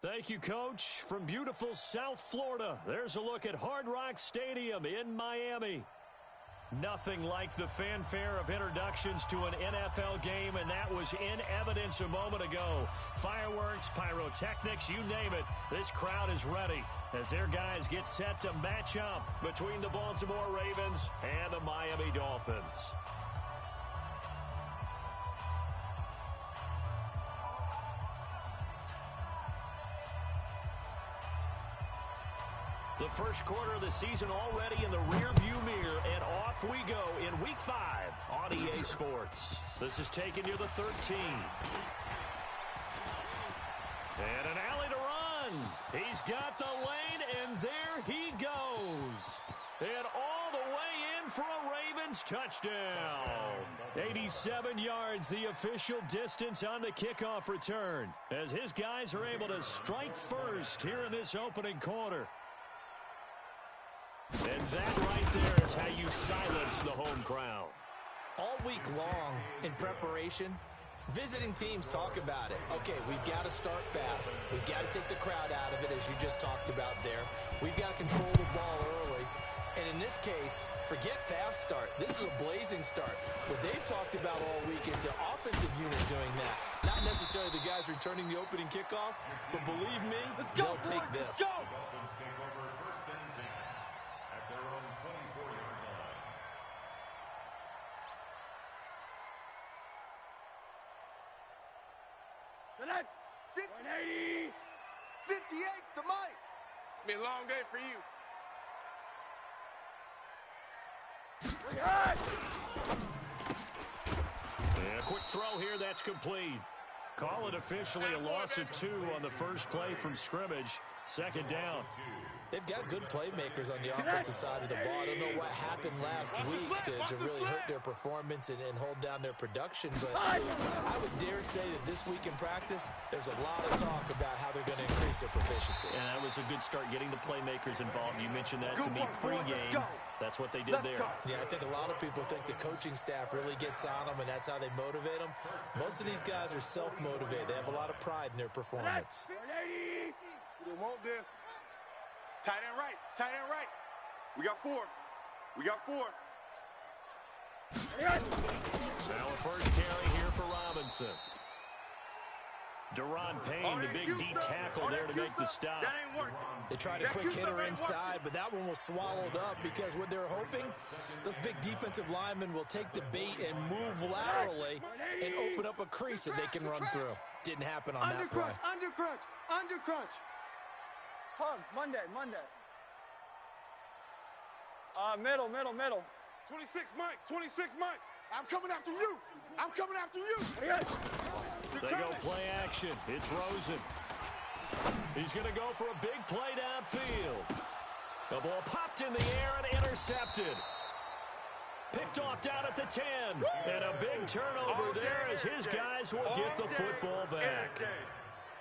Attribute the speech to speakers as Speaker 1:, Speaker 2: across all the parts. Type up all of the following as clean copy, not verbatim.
Speaker 1: Thank you, Coach. From beautiful South Florida, there's a look at Hard Rock Stadium in Miami. Nothing like the fanfare of introductions to an NFL game, and that was in evidence a moment ago. Fireworks, pyrotechnics, you name it. This crowd is ready as their guys get set to match up between the Baltimore Ravens and the Miami Dolphins. The first quarter of the season already in the rearview mirror, and off we go in Week 5 on EA Sports. This is taken near the 13. And an alley to run. He's got the lane, and there he goes. And all the way in for a Ravens touchdown. 87 yards, the official distance on the kickoff return, as his guys are able to strike first here in this opening quarter. And that right there is how you silence the home crowd.
Speaker 2: All week long in preparation, visiting teams talk about it. Okay, we've got to start fast. We've got to take the crowd out of it, as you just talked about there. We've got to control the ball early. And in this case, forget fast start. This is a blazing start. What they've talked about all week is their offensive unit doing that. Not necessarily the guys returning the opening kickoff, but believe me, they'll take this.
Speaker 3: Let's go. Dolphins take over first and 10 at their own 24-yard line.
Speaker 4: Tonight, 180. 58's the mic.
Speaker 5: It's been a long day for you.
Speaker 1: And a quick throw here, that's complete. Call it officially a loss of 2 on the first play from scrimmage. Second down.
Speaker 2: They've got good playmakers on the offensive side of the ball. I don't know what happened last week to really hurt their performance and hold down their production, but I would dare say that this week in practice, there's a lot of talk about how they're going to increase their proficiency.
Speaker 1: And that was a good start getting the playmakers involved. You mentioned that to me pregame. That's what they did there.
Speaker 2: Yeah, I think a lot of people think the coaching staff really gets on them, and that's how they motivate them. Most of these guys are self-motivated. They have a lot of pride in their performance.
Speaker 5: We want this. Tight end right. Tight end right. We got 4. We got 4.
Speaker 1: Now a first carry here for Robinson. Deron Payne, the big deep tackle there to make the stop.
Speaker 5: That ain't working.
Speaker 2: They tried a quick hitter inside, but that one was swallowed up because what they're hoping, those big defensive linemen will take the bait and move laterally and open up a crease that they can run through. Didn't happen on that play.
Speaker 4: Undercrunch. Hug, Monday. Middle.
Speaker 5: 26 Mike. 26 Mike. I'm coming after you.
Speaker 1: They go play action. It's Rosen. He's going to go for a big play downfield. The ball popped in the air and intercepted. Picked off down at the 10. And a big turnover there as his guys will get the football back.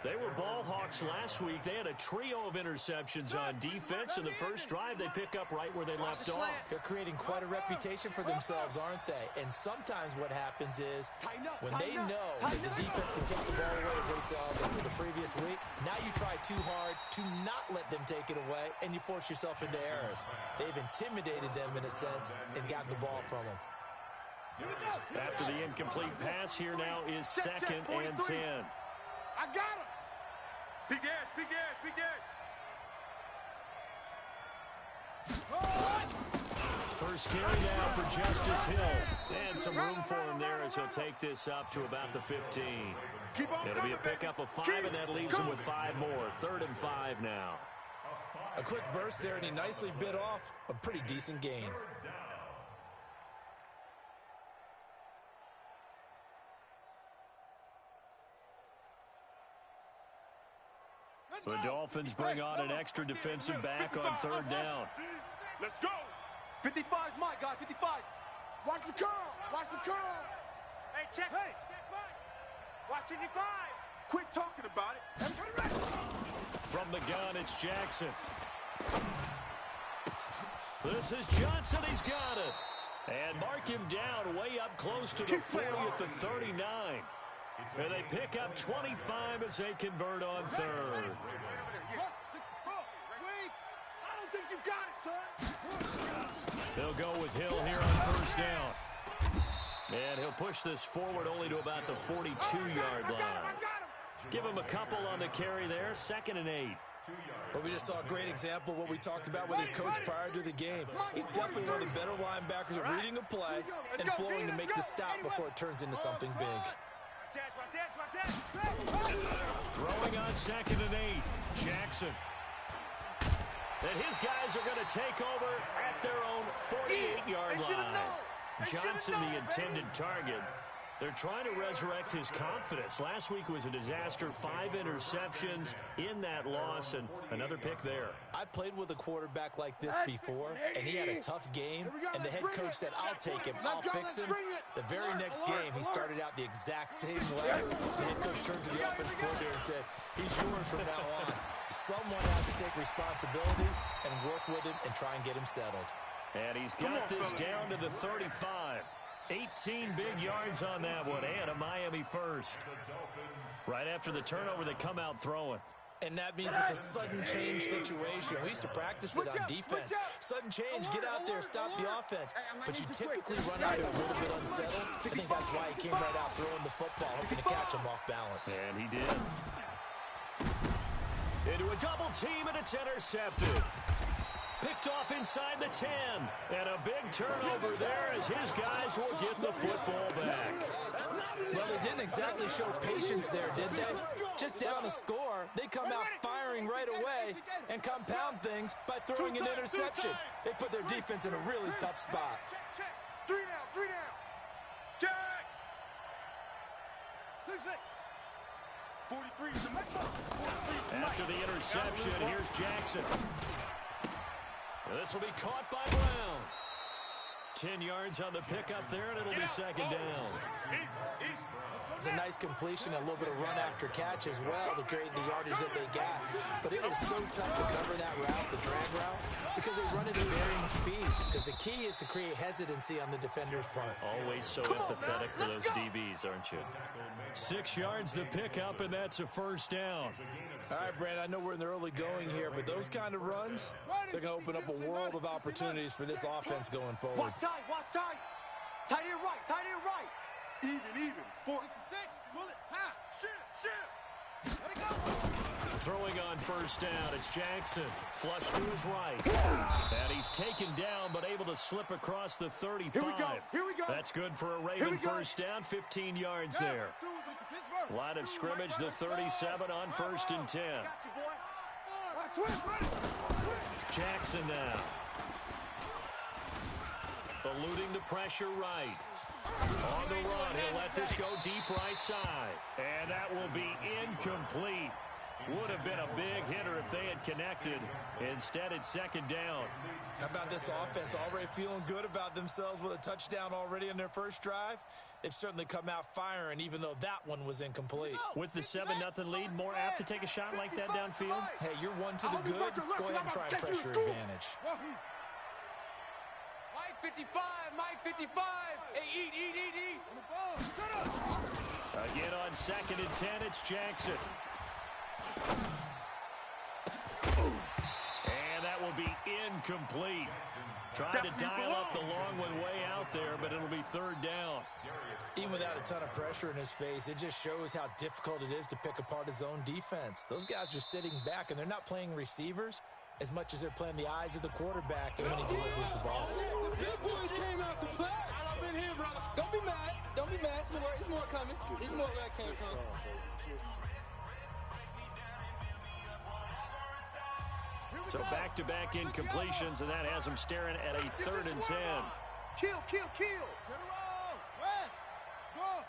Speaker 1: They were ball hawks last week. They had a trio of interceptions on defense. In the first drive, they pick up right where they left off.
Speaker 2: They're creating quite a reputation for themselves, aren't they? And sometimes what happens is when they know that the defense can take the ball away, as they saw the previous week, now you try too hard to not let them take it away, and you force yourself into errors. They've intimidated them in a sense and gotten the ball from them.
Speaker 1: After the incomplete pass, here now is second and 10.
Speaker 5: I got him. Big edge.
Speaker 1: First carry now for Justice Hill. And some room for him there as he'll take this up to about the 15. It'll be a pickup of 5, and that leaves him with 5 more. 3rd and 5 now.
Speaker 2: A quick burst there, and he nicely bit off a pretty decent gain.
Speaker 1: The Dolphins bring on an extra defensive back on 3rd down.
Speaker 5: Let's go.
Speaker 4: 55's Mike, guys. 55.
Speaker 5: Watch the curl.
Speaker 4: Hey, check Mike. Watch 55.
Speaker 5: Quit talking about it.
Speaker 1: From the gun, it's Jackson. This is Johnson. He's got it. And mark him down way up close to the 40 at the 39. And they pick up 25 as they convert on third.
Speaker 5: I don't think you got it, son.
Speaker 1: They'll go with Hill here on first down. And he'll push this forward only to about the 42-yard line. Give him a couple on the carry there, 2nd and 8.
Speaker 2: Well, we just saw a great example of what we talked about with his coach prior to the game. He's definitely one of the better linebackers at reading a play and flowing to make the stop before it turns into something big.
Speaker 1: Throwing on 2nd and 8, Jackson. And his guys are going to take over at their own 48-yard line. Johnson, the intended target. They're trying to resurrect his confidence. Last week was a disaster. 5 interceptions in that loss, and another pick there.
Speaker 2: I played with a quarterback like this before, and he had a tough game, and the head coach said, I'll take him, I'll fix him. The very next game, he started out the exact same way. The head coach turned to the offense coordinator and said, he's yours from now on. Someone has to take responsibility and work with him and try and get him settled.
Speaker 1: And he's got this down to the 35. 18 big yards on that one, and a Miami first. Right after the turnover, they come out throwing.
Speaker 2: And that means it's a sudden change situation. We used to practice it on defense. Sudden change, get out there, stop the offense. But you typically run out there a little bit unsettled. I think that's why he came right out throwing the football, hoping to catch him off balance.
Speaker 1: And he did. Into a double team, and it's intercepted. Picked off inside the 10. And a big turnover there as his guys will get the football back.
Speaker 2: Well, they didn't exactly show patience there, did they? Just down a score, they come out firing right away and compound things by throwing an interception. They put their defense in a really tough spot.
Speaker 5: Check. 3 down. Check. 6. 43 is the next one.
Speaker 1: After the interception, here's Jackson. This will be caught by Brown. 10 yards on the pickup there, and it'll be 2nd down.
Speaker 2: It's a nice completion, a little bit of run after catch as well to create the yardage that they got. But it is so tough to cover that route, the drag route, because they run it at varying speeds. Because the key is to create hesitancy on the defender's part.
Speaker 1: Always so empathetic for those DBs, aren't you? 6 yards the pickup, and that's a first down.
Speaker 2: All right, Brandon, I know we're in the early going here, but those kind of runs, they're going to open up a world of opportunities for this offense going forward.
Speaker 4: Watch tight. Tight end right.
Speaker 5: Even. 4. 66. Bullet. Shift. Let it go.
Speaker 1: Throwing on first down, it's Jackson. Flush to his right. And he's taken down, but able to slip across the 35.
Speaker 5: Here we go.
Speaker 1: That's good for a Raven first down, 15 yards there. Line of scrimmage, the 37 on 1st and 10. Jackson now. Eluding the pressure right. On the run, he'll let this go deep right side. And that will be incomplete. Would have been a big hitter if they had connected. Instead, it's 2nd down.
Speaker 2: How about this offense already feeling good about themselves with a touchdown already in their first drive? They've certainly come out firing, even though that one was incomplete.
Speaker 1: With the 7-0 lead, more apt to take a shot like that downfield?
Speaker 2: Hey, you're one to the good. Go ahead and try and pressure advantage.
Speaker 4: Mike 55. Hey, eat.
Speaker 1: Again on 2nd and 10, it's Jackson. And that will be incomplete. Trying to dial up the long one way out there, but it'll be 3rd down.
Speaker 2: Even without a ton of pressure in his face, it just shows how difficult it is to pick apart his own defense. Those guys are sitting back, and they're not playing receivers as much as they're playing the eyes of the quarterback and when he delivers the ball.
Speaker 4: Big boys came out to play. I've been here, brother. Don't be mad. It's more coming. It's more where I came from.
Speaker 1: So back-to-back incompletions, and that has him staring at a 3rd and 10.
Speaker 5: Kill. Get around. West. Go.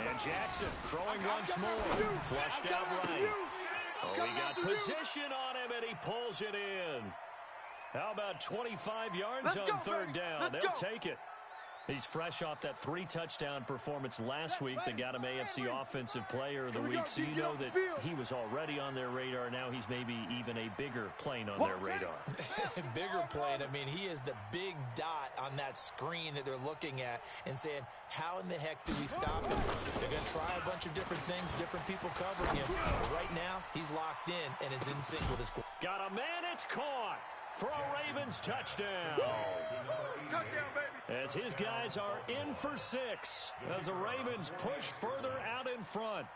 Speaker 1: And Jackson throwing once more. Flushed out right. Oh, he got position on him, and he pulls it in. How about 25 yards on 3rd down? They'll take it. He's fresh off that 3-touchdown performance last week that got him AFC Offensive Player of the Week. So you know that he was already on their radar. Now he's maybe even a bigger plane on their radar.
Speaker 2: Bigger plane. I mean, he is the big dot on that screen that they're looking at and saying, how in the heck do we stop him? They're going to try a bunch of different things, different people covering him. But right now, he's locked in and is in sync with his quarterback.
Speaker 1: Got a man, it's caught for a Ravens touchdown.
Speaker 5: Touchdown, baby.
Speaker 1: As his guys are in for 6 as the Ravens push further out in front.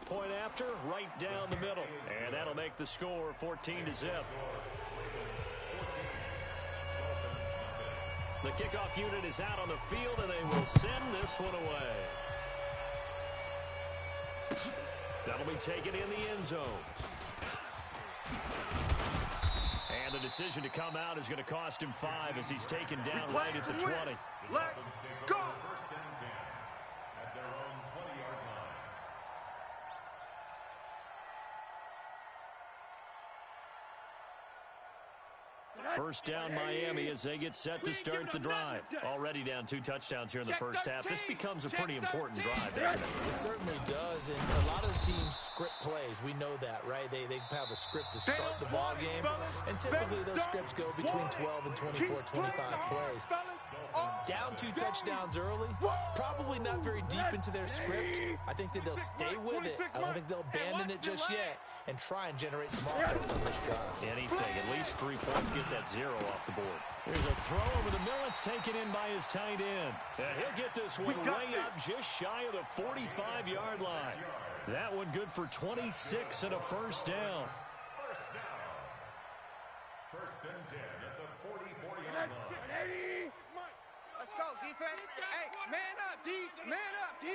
Speaker 1: Point after, right down the middle. And that'll make the score 14-0. The kickoff unit is out on the field, and they will send this one away. That'll be taken in the end zone. And the decision to come out is going to cost him 5 as he's taken down right at the 20.
Speaker 5: Let go.
Speaker 3: First and 10 at their own 20-yard line.
Speaker 1: First down Miami as they get set to start the drive. Already down 2 touchdowns here in the first half. This becomes a pretty important drive, doesn't it?
Speaker 2: It certainly does, and a lot of the teams script plays. We know that, right? They have a script to start the ball game, and typically those scripts go between 12 and 24, 25 plays. Down 2 touchdowns early, probably not very deep into their script. I think that they'll stay with it. I don't think they'll abandon it just yet and try and generate some offense on this drive.
Speaker 1: Anything, at least 3 points, get that 0 off the board. Here's a throw over the middle. It's taken in by his tight end. And he'll get this one way up just shy of the 45-yard line. That one good for 26 and a first down.
Speaker 3: First and 10 at the 44-yard line.
Speaker 4: Let's go, defense. Hey, man up, D. Man up, D.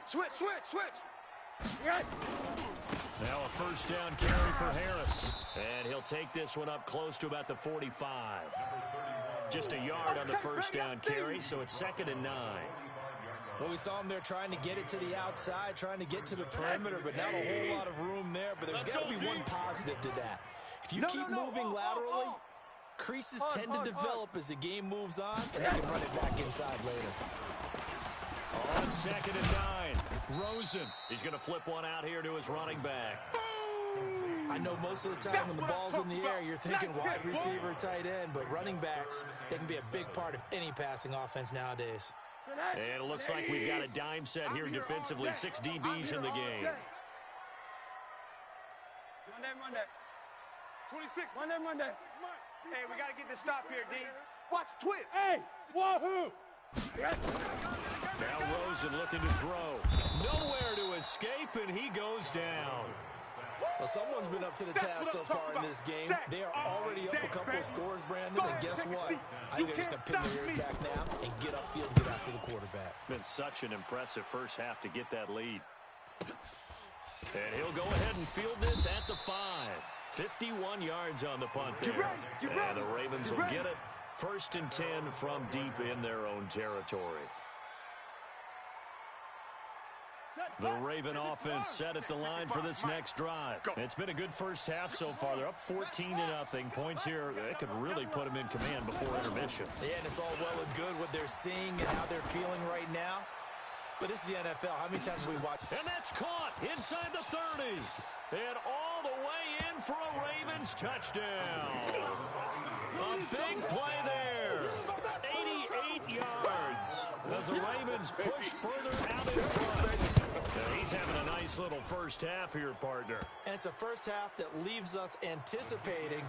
Speaker 4: Switch.
Speaker 1: Now a first down carry for Harris. And he'll take this one up close to about the 45. Just a yard on the first down carry, so it's 2nd and 9.
Speaker 2: Well, we saw him there trying to get it to the outside, trying to get to the perimeter, but not a whole lot of room there. But there's got to be one positive to that. If you keep moving laterally, creases tend to develop as the game moves on, and they can run it back inside later.
Speaker 1: On 2nd and 9, Rosen. He's going to flip one out here to his running back.
Speaker 2: I know most of the time when the ball's in the air, you're thinking wide receiver, tight end, but running backs, they can be a big part of any passing offense nowadays.
Speaker 1: And it looks like we've got a dime set here defensively. 6 DBs in the game.
Speaker 4: Monday.
Speaker 5: 26.
Speaker 4: Monday.
Speaker 5: Hey, we got to get this stop here, D. Watch twist.
Speaker 4: Hey, wahoo!
Speaker 1: Now Rosen looking to throw. Nowhere to escape, and he goes down.
Speaker 2: Well, someone's been up to the task so far in this game. They are already up a couple of scores, Brandon, and guess what? I think they're just going to pin their ears back now and get upfield, get after the quarterback.
Speaker 1: Been such an impressive first half to get that lead. And he'll go ahead and field this at the 5. 51 yards on the punt there. And the Ravens will get it. 1st and 10 from deep in their own territory. The Raven offense set at the line for this next drive. It's been a good first half so far. They're up 14-0. Points here, that could really put them in command before intermission.
Speaker 2: Yeah, and it's all well and good what they're seeing and how they're feeling right now. But this is the NFL. How many times have we watched?
Speaker 1: And that's caught inside the 30. And all the way in for a Ravens touchdown. A big play there. 88 yards as the Ravens push further out in front. Now he's having a nice little first half here, partner.
Speaker 2: And it's a first half that leaves us anticipating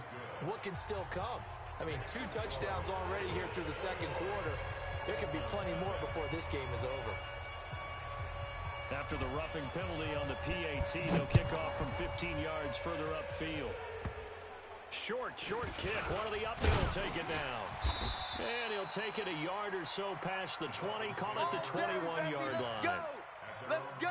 Speaker 2: what can still come. I mean, 2 touchdowns already here through the second quarter. There could be plenty more before this game is over.
Speaker 1: After the roughing penalty on the PAT, they'll kick off from 15 yards further upfield. Short kick. One of the upfield will take it down. And he'll take it a yard or so past the 20. Call it the 21-yard line.
Speaker 5: Go. Let's go.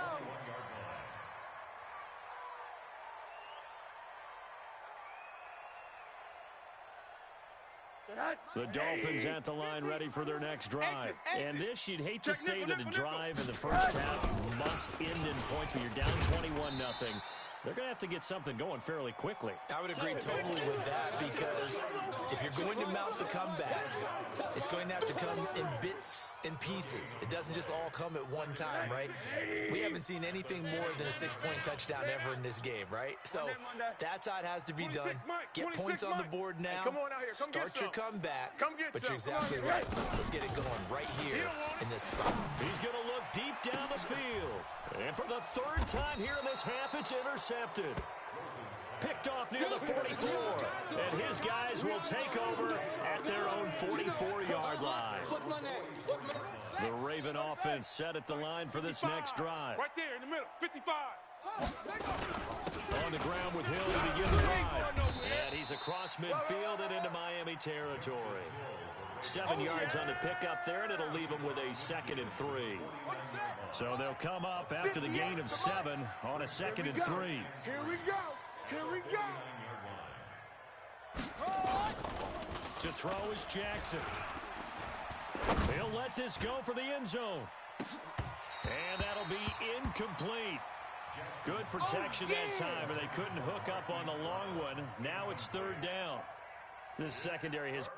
Speaker 1: The Dolphins at the line ready for their next drive. And this, you'd hate to say that a drive in the first half must end in points, but you're down 21-0. They're going to have to get something going fairly quickly.
Speaker 2: I would agree totally with that, because if you're going to mount mount the comeback, it's going to have to come in bits and pieces. It doesn't just all come at one time, right? We haven't seen anything more than a 6-point touchdown ever in this game, right? So that's how it has to be done. Get points on the board now. Start your comeback. But you're exactly right. Let's get it going right here in this spot.
Speaker 1: He's going to look deep down the field. And for the third time here in this half, it's intercepted. Picked off near the 44. And his guys will take over at their own 44-yard line. The Raven offense set at the line for this next drive.
Speaker 5: Right there in the middle, 55.
Speaker 1: On the ground with Hill to begin the drive. And he's across midfield and into Miami territory. 7 yards on the pickup there, and it'll leave them with a 2nd and 3. So they'll come up after the gain of 7 on a 2nd and 3.
Speaker 5: Here we go. Here we go.
Speaker 1: To throw is Jackson. He'll let this go for the end zone. And that'll be incomplete. Good protection that time, and they couldn't hook up on the long one. Now it's 3rd down. This secondary has...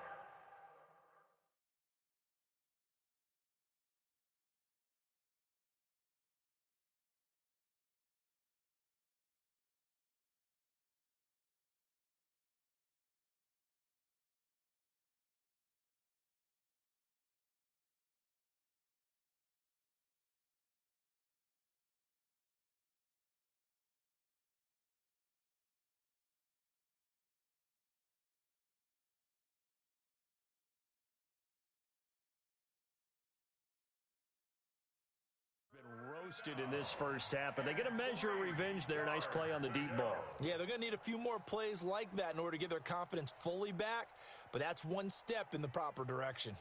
Speaker 1: roasted in this first half, but they get a measure of revenge there. Nice play on the deep ball.
Speaker 2: Yeah, they're going to need a few more plays like that in order to get their confidence fully back, but that's one step in the proper direction.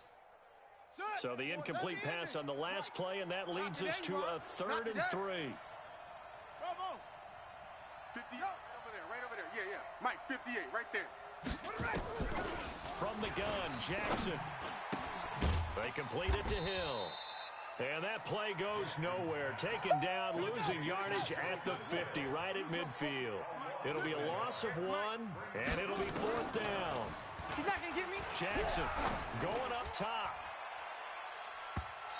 Speaker 1: So the incomplete pass on the last play, and that leads us to a 3rd and 3.
Speaker 5: 50, right over there. Yeah. Mike, 58, right there.
Speaker 1: From the gun, Jackson. They complete it to Hill. And that play goes nowhere. Taken down, losing yardage at the 50, right at midfield. It'll be a loss of 1, and it'll be 4th down.
Speaker 4: He's not going to get me.
Speaker 1: Jackson going up top.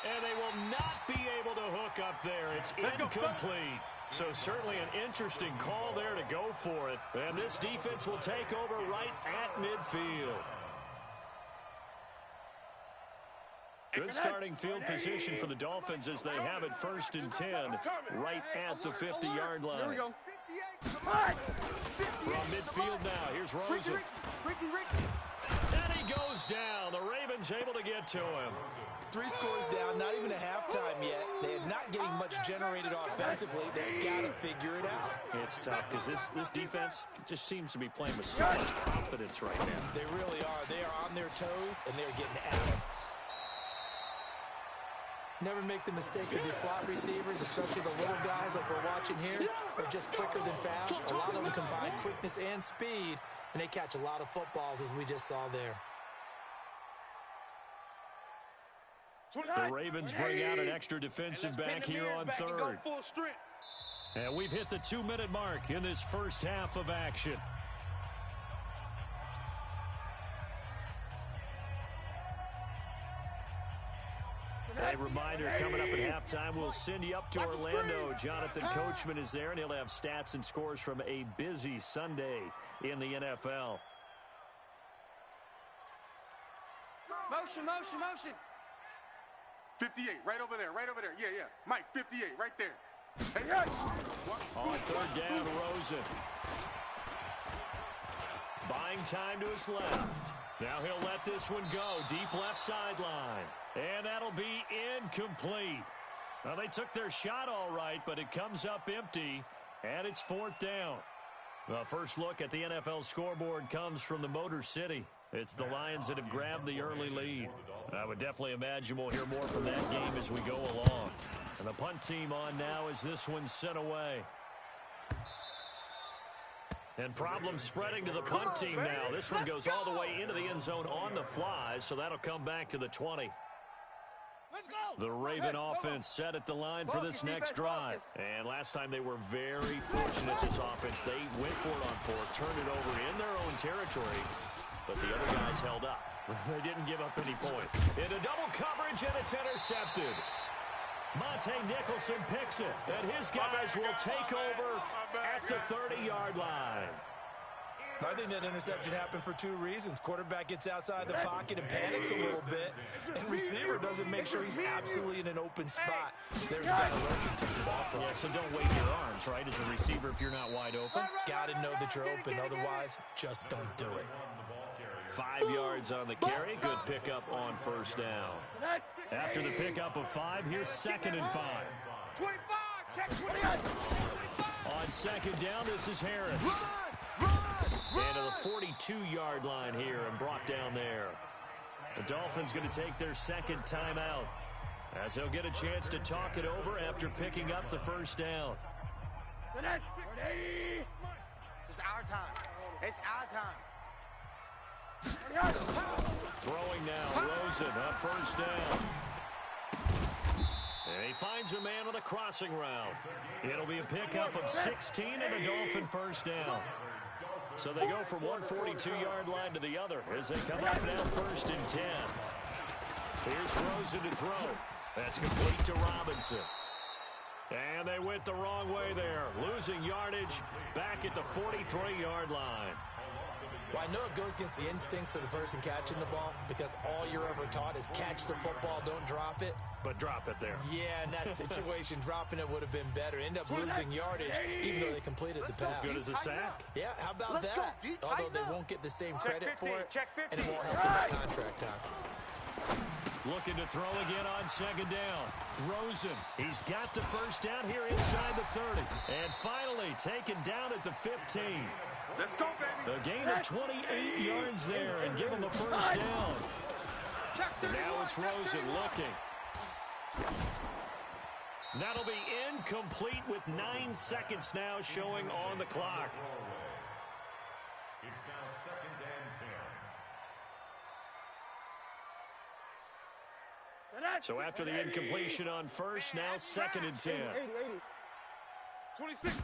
Speaker 1: And they will not be able to hook up there. It's incomplete. So certainly an interesting call there to go for it. And this defense will take over right at midfield. Good starting field position for the Dolphins as they have it 1st and 10 right at the 50-yard line.
Speaker 4: Here we go.
Speaker 1: From midfield now, here's Rosen. And he goes down. The Ravens able to get to him.
Speaker 2: 3 scores down, not even a halftime yet. They're not getting much generated offensively. They've got to figure it out.
Speaker 1: It's tough because this defense just seems to be playing with so much confidence right now.
Speaker 2: They really are. They are on their toes, and they're getting at it. Never make the mistake of the slot receivers, especially the little guys like we're watching here, are just quicker than fast. A lot of them combine quickness and speed, and they catch a lot of footballs, as we just saw there.
Speaker 1: The Ravens bring out an extra defensive back here on 3rd. And we've hit the 2-minute mark in this first half of action. A reminder, coming up at halftime, we'll send you up to Orlando. Jonathan Coachman is there, and he'll have stats and scores from a busy Sunday in the NFL.
Speaker 4: Motion.
Speaker 5: 58, right over there. Yeah. Mike, 58, right there. Hey,
Speaker 1: on 3rd down, Rosen. Buying time to his left. Now he'll let this one go. Deep left sideline. And that'll be incomplete. Well, they took their shot all right, but it comes up empty, and it's 4th down. The first look at the NFL scoreboard comes from the Motor City. It's the Lions that have grabbed the early lead. I would definitely imagine we'll hear more from that game as we go along. And the punt team on now as this one's sent away. And problems spreading to the punt team now. This one goes all the way into the end zone on the fly, so that'll come back to the 20. The Raven offense set at the line for this next drive. And last time they were very fortunate, this offense. They went for it on 4th, turned it over in their own territory, but the other guys held up. They didn't give up any points. Into double coverage, and it's intercepted. Monte Nicholson picks it, and his guys will take over at the 30-yard line.
Speaker 2: I think that interception happened for two reasons. Quarterback gets outside the pocket and panics a little bit, and receiver doesn't make sure he's absolutely in an open spot. So there's a guy lurking to the ball from.
Speaker 1: Yeah, so don't wave your arms, right, as a receiver if you're not wide open.
Speaker 2: Got to know that you're open. Otherwise, just don't do it.
Speaker 1: 5 yards on the carry. Good pickup on first down. After the pickup of 5, here's 2nd and 5.
Speaker 4: 25, check 20.
Speaker 1: On second down, this is Harris. And to the 42-yard line here and brought down there. The Dolphins going to take their second timeout as they'll get a chance to talk it over after picking up the first down.
Speaker 5: It's our time. It's our time.
Speaker 1: Throwing now, Rosen on first down. And he finds a man on the crossing route. It'll be a pickup of 16 and a Dolphin first down. So they go from one 42-yard line to the other as they come up now 1st and 10. Here's Rosen to throw. That's complete to Robinson. And they went the wrong way there, losing yardage back at the 43-yard line.
Speaker 2: Well, I know it goes against the instincts of the person catching the ball because all you're ever taught is catch the football, don't drop it.
Speaker 1: But drop it there.
Speaker 2: Yeah, in that situation, dropping it would have been better. End up losing yardage even though they completed the pass.
Speaker 1: As good as a sack.
Speaker 2: Yeah, how about that? Although they won't get the same credit for it, and it won't help them in contract time.
Speaker 1: Looking to throw again on second down. Rosen, he's got the first down here inside the 30. And finally taken down at the 15.
Speaker 5: Let's go, baby.
Speaker 1: A gain of 28 yards there and give him a first down. And now it's Rosen looking. That'll be incomplete with 9 seconds now showing on the clock.
Speaker 3: It's now 2nd and 10.
Speaker 1: So after the incompletion on first, now 2nd and 10.
Speaker 5: 26.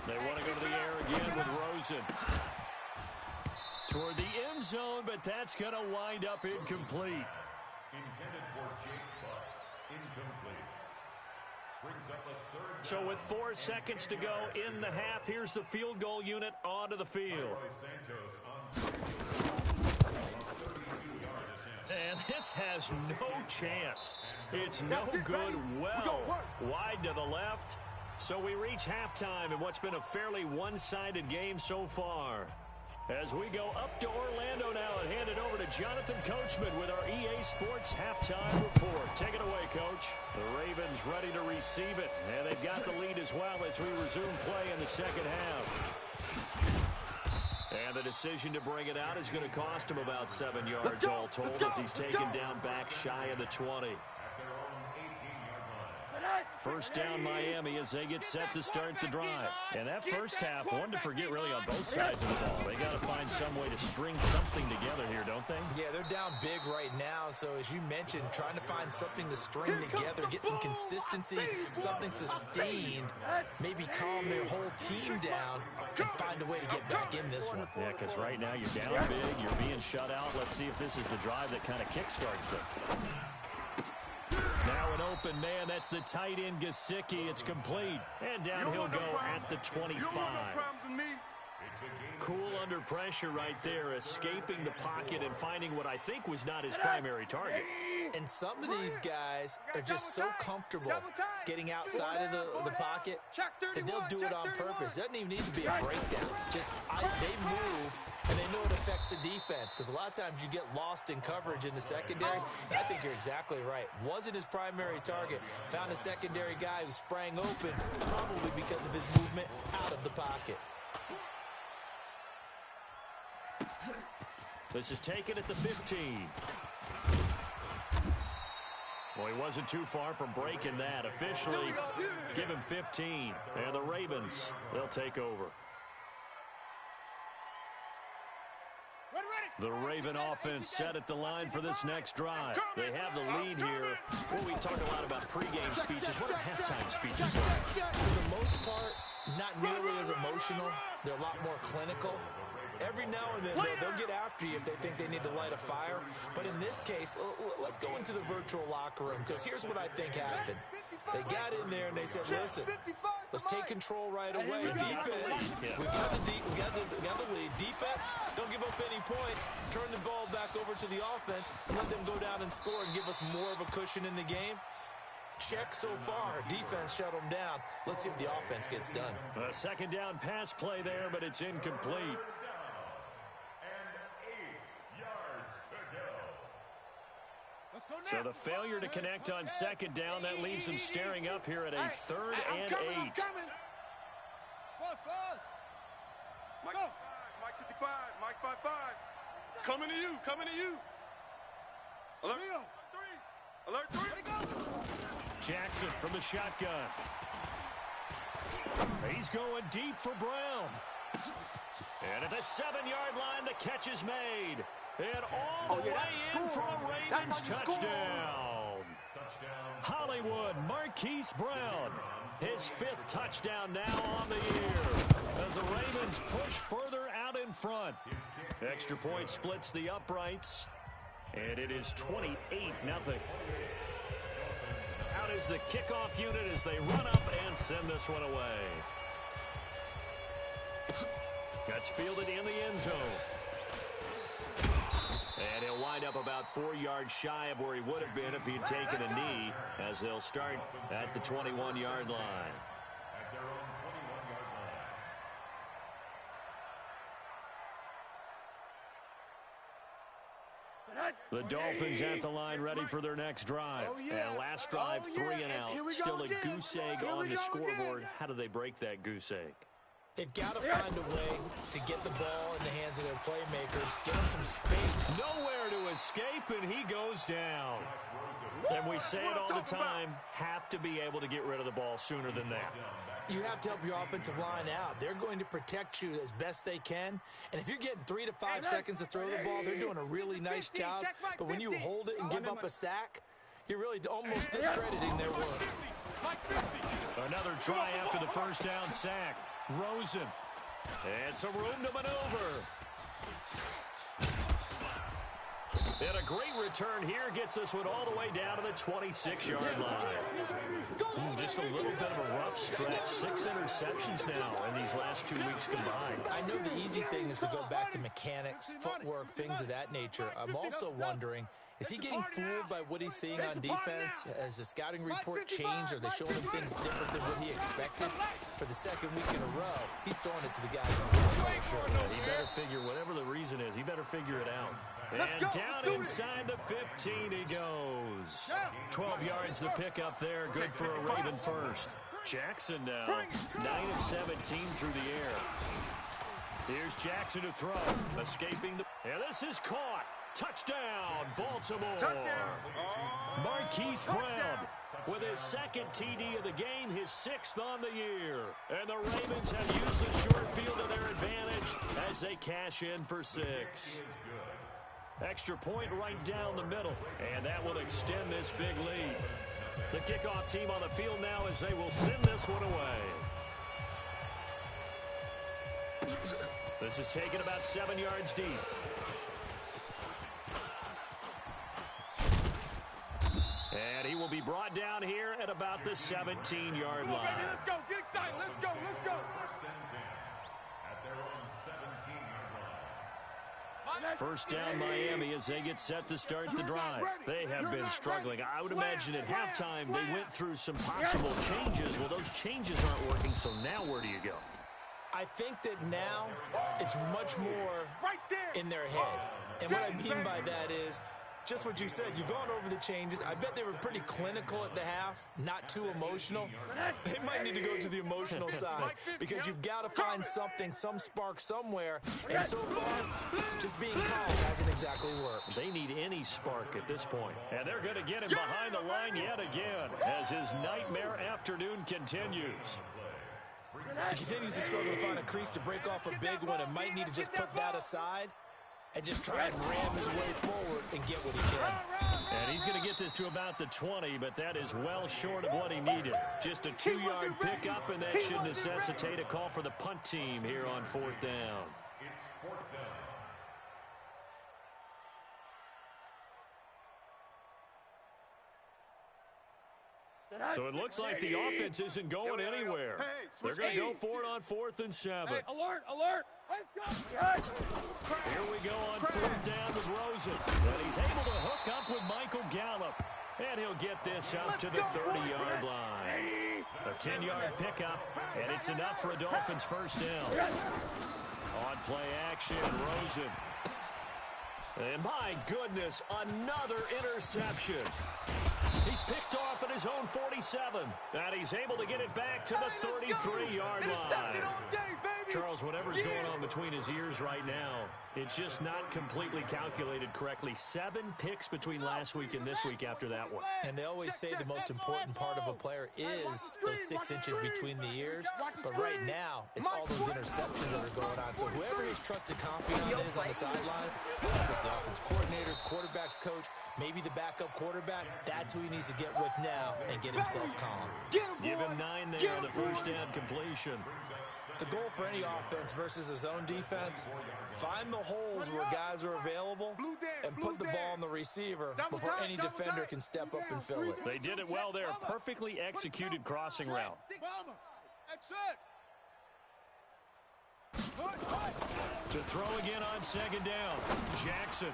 Speaker 1: They want to go to the air again with Rosen. Toward the end zone, but that's going to wind up incomplete.
Speaker 3: Intended for Jake Butt. Incomplete. Brings up a 3rd
Speaker 1: So with 4 seconds to go in the half, here's the field goal unit onto the field. And this has no chance. It's no good. Well wide to the left. So we reach halftime in what's been a fairly one-sided game so far. As we go up to Orlando now and hand it over to Jonathan Coachman with our EA Sports Halftime Report. Take it away, Coach. The Ravens ready to receive it, and they've got the lead as well as we resume play in the second half. And the decision to bring it out is going to cost him about 7 yards all told as he's taken down back shy of the 20. First down Miami as they get set to start the drive. And that first half, one to forget really on both sides of the ball. They got to find some way to string something together here, don't they?
Speaker 2: Yeah, they're down big right now. So as you mentioned, trying to find something to string together, get some consistency, something sustained, maybe calm their whole team down and find a way to get back in this one.
Speaker 1: Yeah, because right now you're down big, you're being shut out. Let's see if this is the drive that kind of kickstarts them. Now an open man, that's the tight end Gesicki. It's complete. And down he'll go at the 25. Cool under pressure right there, escaping the pocket and finding what I think was not his primary target.
Speaker 2: And some of these guys are just so comfortable getting outside of the pocket that they'll do it on purpose. It doesn't even need to be a breakdown. Just they move, and they know it affects the defense because a lot of times you get lost in coverage in the secondary. And I think you're exactly right. Wasn't his primary target. Found a secondary guy who sprang open, probably because of his movement out of the pocket.
Speaker 1: This is taken at the 15. Well, he wasn't too far from breaking that. Officially, give him 15. And the Ravens, they'll take over. The Raven offense set at the line for this next drive. They have the lead here. Well, we talk a lot about pregame speeches. What are halftime speeches like?
Speaker 2: For the most part, not nearly as emotional. They're a lot more clinical. Every now and then, they'll get after you if they think they need to light a fire. But in this case, let's go into the virtual locker room, because here's what I think happened. They got in there and they said, listen, let's take control right away. Defense, we got the lead. Defense, don't give up any points. Turn the ball back over to the offense and let them go down and score and give us more of a cushion in the game. Check so far. Defense shut them down. Let's see if the offense gets done.
Speaker 1: A second down pass play there, but it's incomplete. So the failure to connect on second down, that leaves them staring up here at a 3rd and 8.
Speaker 5: Mike 55, Mike 55. Coming to you. Alert 3. Alert 3.
Speaker 1: Jackson from the shotgun. He's going deep for Brown. And at the 7-yard line, the catch is made. And all the way in for a Ravens touchdown. Hollywood Marquise Brown, his 5th touchdown now on the year, as the Ravens push further out in front. Extra point splits the uprights, and it is 28-0. Out is the kickoff unit as they run up and send this one away. That's fielded in the end zone. And he'll wind up about 4 yards shy of where he would have been if he'd taken a knee, as they'll start at the 21-yard line.
Speaker 3: At their own 21-yard line.
Speaker 1: The Dolphins at the line, ready for their next drive. And last drive, 3 and out. Still a goose egg on the scoreboard. How do they break that goose egg?
Speaker 2: They've got to find a way to get the ball in the hands of their playmakers, get them some space.
Speaker 1: Nowhere to escape, and he goes down. And we say it all the time, have to be able to get rid of the ball sooner than that.
Speaker 2: You have to help your offensive line out. They're going to protect you as best they can. And if you're getting 3 to 5 seconds to throw the ball, they're doing a really nice job. But when you hold it and give up a sack, you're really almost discrediting their work.
Speaker 1: Another try after the first down sack. Rosen. And some room to maneuver. And a great return here gets this one all the way down to the 26-yard line. Just a little bit of a rough stretch. 6 interceptions now in these last 2 weeks combined.
Speaker 2: I know the easy thing is to go back to mechanics, footwork, things of that nature. I'm also wondering, is he getting fooled by what he's seeing on defense? Has the scouting report changed? Are they showing him things different than what he expected? For the 2nd week in a row, he's throwing it to the guys in the field.
Speaker 1: He better figure, whatever the reason is, he better figure it out. And down inside the 15 he goes. 12 yards to pick up there. Good for a Raven first. Jackson now, 9 of 17 through the air. Here's Jackson to throw. Escaping the... And this is caught. Touchdown, Baltimore. Marquise Brown with his 2nd TD of the game, his 6th on the year. And the Ravens have used the short field to their advantage as they cash in for 6. Extra point right down the middle, and that will extend this big lead. The kickoff team on the field now as they will send this one away. This is taken about 7 yards deep. And he will be brought down here at about the 17-yard line.
Speaker 5: Let's go. Get excited. Let's go. Let's go.
Speaker 3: First and 10 at their own 17-yard line.
Speaker 1: First down Miami as they get set to start the drive. They have been struggling. I would imagine at halftime they went through some possible changes. Well, those changes aren't working, so now where do you go?
Speaker 2: I think that now it's much more in their head. And what I mean by that is just what you said. You've gone over the changes. I bet they were pretty clinical at the half, not too emotional. They might need to go to the emotional side because you've got to find something, some spark somewhere. And so far, just being calm hasn't exactly worked.
Speaker 1: They need any spark at this point. And they're going to get him behind the line yet again as his nightmare afternoon continues.
Speaker 2: He continues to struggle to find a crease to break off a big one and might need to just put that aside and just try and ram his way forward and get what he can.
Speaker 1: And he's going to get this to about the 20, but that is well short of what he needed. Just a 2-yard pickup, and that should necessitate a call for the punt team here on 4th down.
Speaker 3: It's 4th down.
Speaker 1: So it looks like the offense isn't going anywhere. They're going to go for it on 4th and 7.
Speaker 4: Hey, alert, alert. Let's go.
Speaker 1: Here we go on 4th down with Rosen. And he's able to hook up with Michael Gallup. And he'll get this up to the 30-yard line. A 10-yard pickup, and it's enough for a Dolphins first down. On play action, Rosen. And my goodness, another interception. He's picked off at his own 47, and he's able to get it back to the 33-yard line. Charles, whatever's going on between his ears right now, it's just not completely calculated correctly. 7 picks between last week and this week after that one.
Speaker 2: And they always say the most important part of a player is those 6 inches between the ears. But right now, it's all those interceptions that are going on. So whoever his trusted confidant is on the sidelines, whether it's the offense coordinator, quarterback's coach, maybe the backup quarterback, that's who he needs to get with now and get himself calm.
Speaker 1: Give him 9 there on the first down completion.
Speaker 2: The goal for any offense versus his own defense, find the holes where guys are available and put the ball on the receiver before any defender can step up and fill it.
Speaker 1: They did it well there. Perfectly executed crossing route. To throw again on 2nd down. Jackson.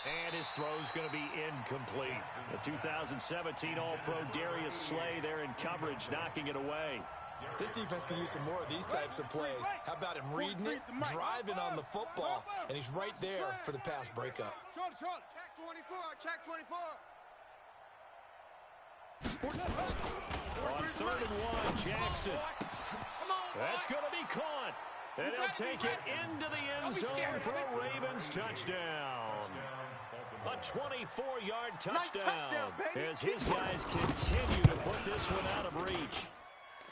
Speaker 1: And his throw's going to be incomplete. The 2017 All-Pro Darius Slay there in coverage, knocking it away.
Speaker 2: This defense could use some more of these types of plays. How about him reading it, driving on the football, and he's right there for the pass breakup.
Speaker 5: Check 24.
Speaker 1: On 3rd and 1, Jackson. That's going to be caught. And he'll take it into the end zone for a Ravens touchdown. A 24-yard touchdown as his guys continue to put this one out of reach.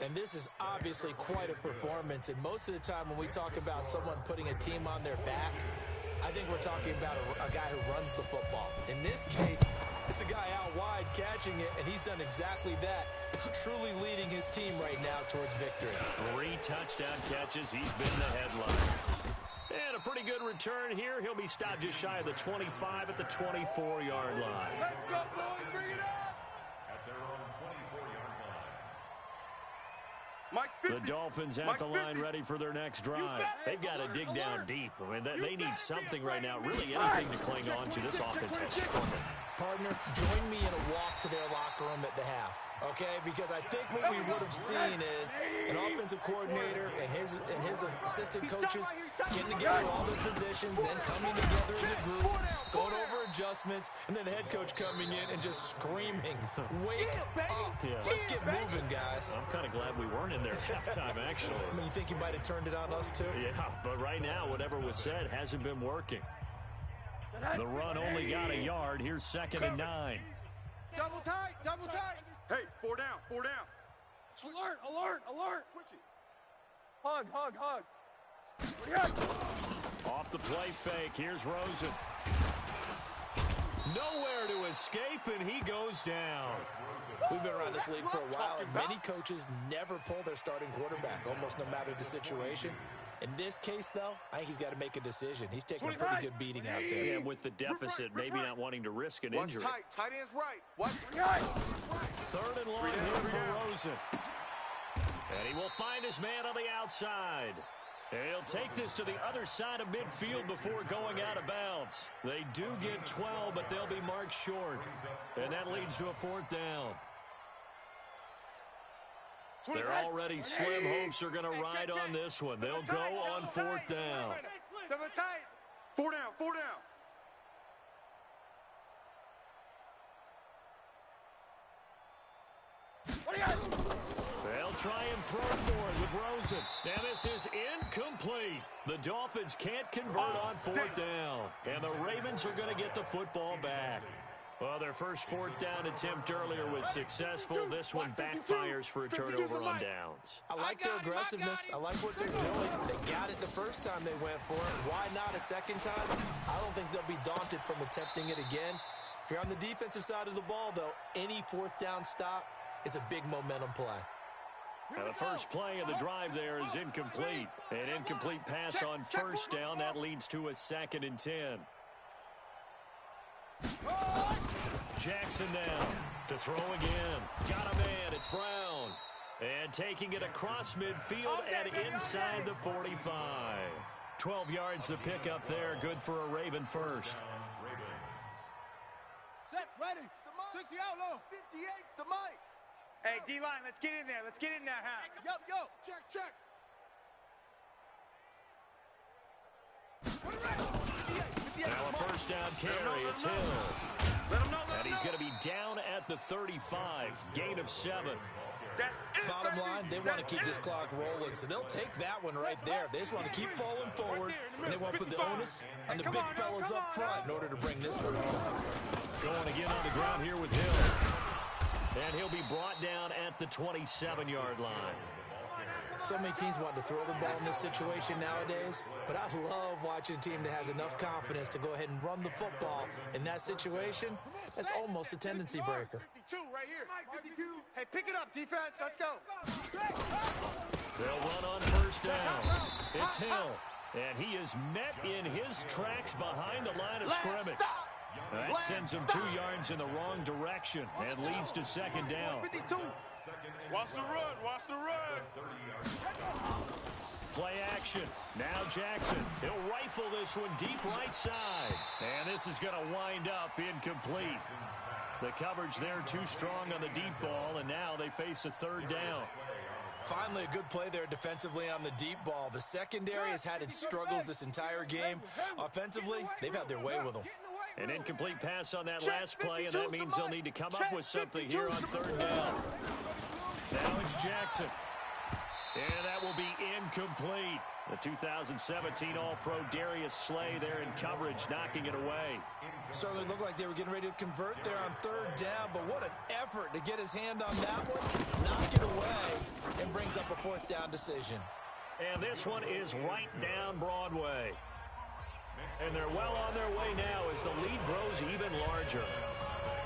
Speaker 2: And this is obviously quite a performance. And most of the time when we talk about someone putting a team on their back, I think we're talking about a guy who runs the football. In this case, it's a guy out wide catching it, and he's done exactly that, truly leading his team right now towards victory.
Speaker 1: 3 touchdown catches. He's been the headline. And a pretty good return here. He'll be stopped just shy of the 25 at the 24-yard line.
Speaker 5: Let's go, boys. Bring it up.
Speaker 3: At their own 24-yard line.
Speaker 5: Mike's 50.
Speaker 1: The Dolphins at
Speaker 5: Mike's
Speaker 1: the line
Speaker 5: 50.
Speaker 1: ready for their next drive. They've got to dig down deep. I mean, they need something right now, really anything to cling on to. This offense has struggled.
Speaker 2: Partner, join me in a walk to their locker room at the half, okay? Because I think what we would have seen is an offensive coordinator and his assistant coaches getting together all their positions, then coming together as a group, going over adjustments, and then the head coach coming in and just screaming, "Wake up!
Speaker 1: Yeah.
Speaker 2: Let's get moving, guys."
Speaker 1: I'm kind of glad we weren't in there at halftime, actually.
Speaker 2: I mean, you think he might have turned it on us, too?
Speaker 1: Yeah, but right now, whatever was said hasn't been working. The run only got a yard. Here's 2nd and 9.
Speaker 5: Double tight, double tight. Hey, 4 down, 4 down.
Speaker 4: Alert, alert, alert.
Speaker 5: Switch it.
Speaker 4: Hug, hug, hug.
Speaker 1: Off the play fake. Here's Rosen. Nowhere to escape, and he goes down.
Speaker 2: We've been around this league for a while, and many coaches never pull their starting quarterback, almost no matter the situation. In this case, though, I think he's got to make a decision. He's taking a pretty good beating out there.
Speaker 1: And with the deficit, maybe not wanting to risk an injury.
Speaker 5: Watch tight end's right. Watch.
Speaker 1: 3rd and long here for Rosen. And he will find his man on the outside. And he'll take this to the other side of midfield before going out of bounds. They do get 12, but they'll be marked short. And that leads to a 4th down. They're already slim hopes are going to ride on this one. They'll go on 4th down.
Speaker 5: Double tight. 4 down, 4 down.
Speaker 1: They'll try and throw for it with Rosen. And this is incomplete. The Dolphins can't convert on 4th down. And the Ravens are going to get the football back. Well, their first 4th down attempt earlier was successful. This one backfires for a turnover on downs.
Speaker 2: I like their aggressiveness. I like what they're doing. They got it the first time they went for it. Why not a second time? I don't think they'll be daunted from attempting it again. If you're on the defensive side of the ball, though, any 4th down stop is a big momentum play.
Speaker 1: Now the first play of the drive there is incomplete. An incomplete pass on 1st down. That leads to a 2nd and 10. Jackson down to throw again. Got a man. It's Brown. And taking it across midfield and inside the 45. 12 yards to pick up there. Good for a Raven first.
Speaker 4: Set, ready. 60 out low. 58's the mic.
Speaker 5: Hey, D-line, let's get in there. Let's get in there, huh?
Speaker 4: Yo. Check.
Speaker 1: Now a first down carry. It's Hill. And he's going to be down at the 35. Gain of 7.
Speaker 2: Bottom line, they want to keep this clock rolling, so they'll take that one right there. They just want to keep falling forward, and they want to put the onus on the big fellas up front in order to bring this one home.
Speaker 1: Going again on the ground here with Hill. And he'll be brought down at the 27-yard line.
Speaker 2: So many teams want to throw the ball in this situation nowadays, but I love watching a team that has enough confidence to go ahead and run the football. In that situation, that's almost a tendency breaker.
Speaker 5: 52 right here. 52. Hey, pick it up, defense. Let's go.
Speaker 1: They'll run on first down. It's Hill. And he is met in his tracks behind the line of scrimmage. That sends him 2 yards in the wrong direction and leads to second down.
Speaker 5: 52. Watch the run. Watch the run.
Speaker 1: Play action. Now Jackson. He'll rifle this one deep right side. And this is going to wind up incomplete. The coverage there too strong on the deep ball, and now they face a third down.
Speaker 2: Finally, a good play there defensively on the deep ball. The secondary has had its struggles this entire game. Offensively, they've had their way with them.
Speaker 1: An incomplete pass on that last play, and that means they'll need to come up with something here on third down. Now it's Jackson. And that will be incomplete. The 2017 All-Pro Darius Slay there in coverage, knocking it away.
Speaker 2: Certainly looked like they were getting ready to convert there on third down, but what an effort to get his hand on that one, knock it away, and brings up a fourth down decision.
Speaker 1: And this one is right down Broadway. And they're well on their way now as the lead grows even larger.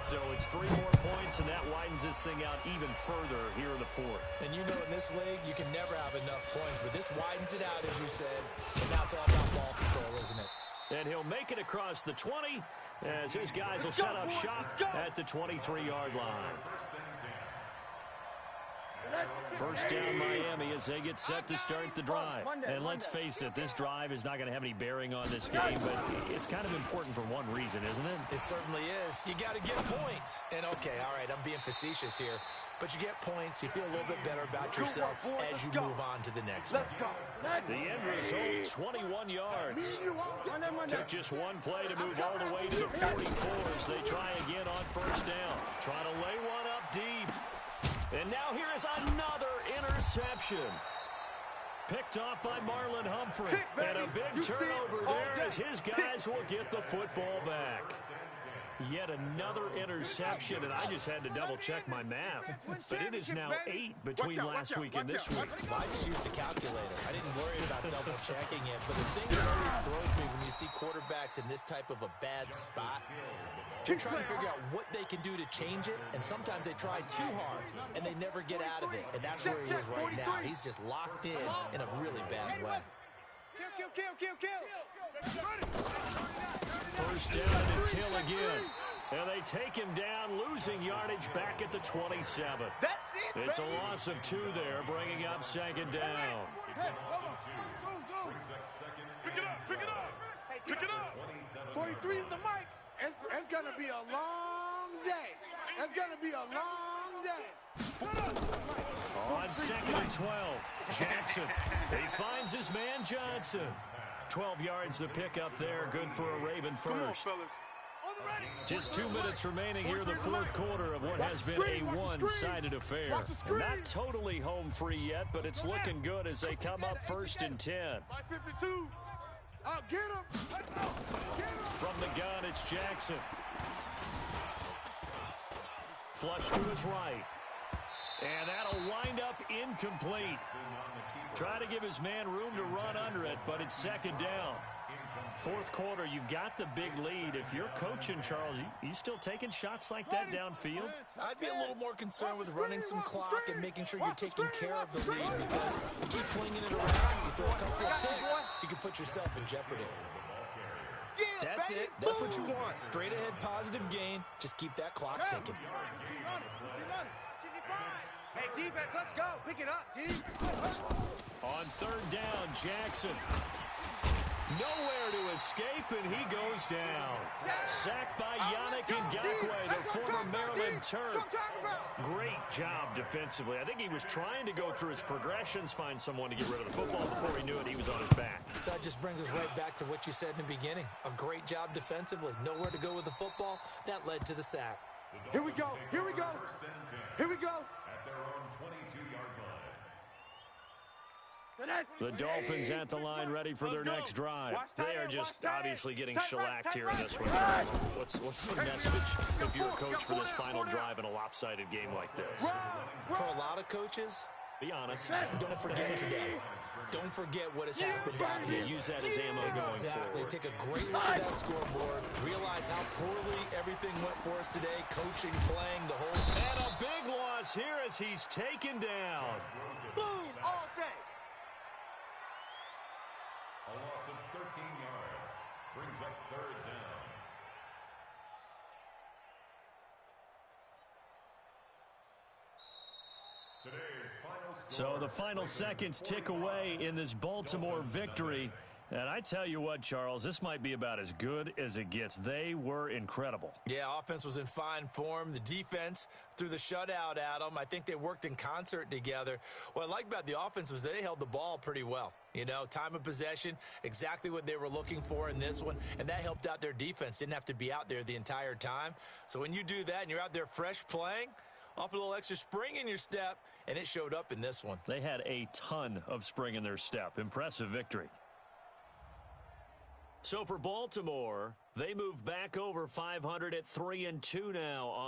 Speaker 1: So it's 3 more points, and that widens this thing out even further here in the fourth.
Speaker 2: And you know in this league, you can never have enough points, but this widens it out, as you said. And now it's all about ball control, isn't it?
Speaker 1: And he'll make it across the 20 as his guys will set up shop at the 23-yard line. First down Miami as they get set to start the drive. And let's face it, this drive is not going to have any bearing on this game, but it's kind of important for one reason, isn't it?
Speaker 2: It certainly is. You got to get points. And okay, all right, I'm being facetious here, but you get points, you feel a little bit better about yourself as you move on to the next one.
Speaker 1: The end result, 21 yards. Took just one play to move all the way to the 44s. They try again on first down. Trying to lay one up deep. And now here is another interception. Picked off by Marlon Humphrey. And a big turnover there as his guys will get the football back. Yet another interception, and I just had to double-check my math. But it is now 8 between last week and this week.
Speaker 2: Well, I just used a calculator. I didn't worry about double-checking it. But the thing that always throws me when you see quarterbacks in this type of a bad spot, they're trying to figure out what they can do to change it, and sometimes they try too hard, and they never get out of it. And that's where he is right now. He's just locked in a really bad way.
Speaker 1: First down, and it's Hill again. And they take him down, losing yardage back at the 27. It's a loss of 2 there, bringing up second down.
Speaker 5: Pick it up. 43 is the mic. It's going to be a long day. It's going to be a long day.
Speaker 1: On second and 12, Jackson. He finds his man Johnson. 12 yards to pick up there. Good for a Raven first.
Speaker 5: Come on, fellas.
Speaker 1: Just 2 minutes remaining here in the fourth quarter of what has been a one-sided affair. And not totally home free yet, but it's looking good as they come up first and 10.
Speaker 5: 52. I'll get him.
Speaker 1: From the gun, it's Jackson. Flush to his right. And that'll wind up incomplete. Try to give his man room to run under it, but it's second down. Fourth quarter, you've got the big lead. If you're coaching, Charles, you still taking shots like that downfield?
Speaker 2: I'd be a little more concerned with running some clock and making sure you're taking care of the lead, because you keep flinging it around, you throw a couple of picks, you can put yourself in jeopardy. That's it. That's what you want. Straight ahead positive gain. Just keep that clock ticking.
Speaker 5: Hey, defense, let's go. Pick it up, D.
Speaker 1: On third down, Jackson. Nowhere to escape, and he goes down. Sacked by Yannick Ngakoue, the former Maryland Terp. Great job defensively. I think he was trying to go through his progressions, find someone to get rid of the football. Before he knew it, he was on his back.
Speaker 2: So that just brings us right back to what you said in the beginning. A great job defensively. Nowhere to go with the football. That led to the sack.
Speaker 5: Here we go. Here we go. Here we go.
Speaker 3: At their own 22-yard line.
Speaker 1: The Dolphins at the line ready for their next drive. They are just obviously getting shellacked here in this one. What's the message if you're a coach for this final drive in a lopsided game like this?
Speaker 2: For a lot of coaches,
Speaker 1: Be honest.
Speaker 2: don't forget today. Don't forget what has happened out here.
Speaker 1: Use that as ammo going
Speaker 2: Exactly.
Speaker 1: forward.
Speaker 2: Take a great look at that scoreboard. Realize how poorly everything went for us today. Coaching, playing, the whole...
Speaker 1: And a big loss here as he's taken down.
Speaker 5: Boom, all day.
Speaker 3: A loss of 13 yards brings up third down. Today's final score.
Speaker 1: So the final seconds tick away in this Baltimore victory. And I tell you what, Charles, this might be about as good as it gets. They were incredible.
Speaker 2: Yeah, offense was in fine form. The defense threw the shutout at them. I think they worked in concert together. What I like about the offense was they held the ball pretty well. You know, time of possession, exactly what they were looking for in this one, and that helped out their defense. Didn't have to be out there the entire time. So when you do that and you're out there fresh playing, off a little extra spring in your step, and it showed up in this one.
Speaker 1: They had a ton of spring in their step. Impressive victory. So for Baltimore, they move back over 500 at 3-2 now on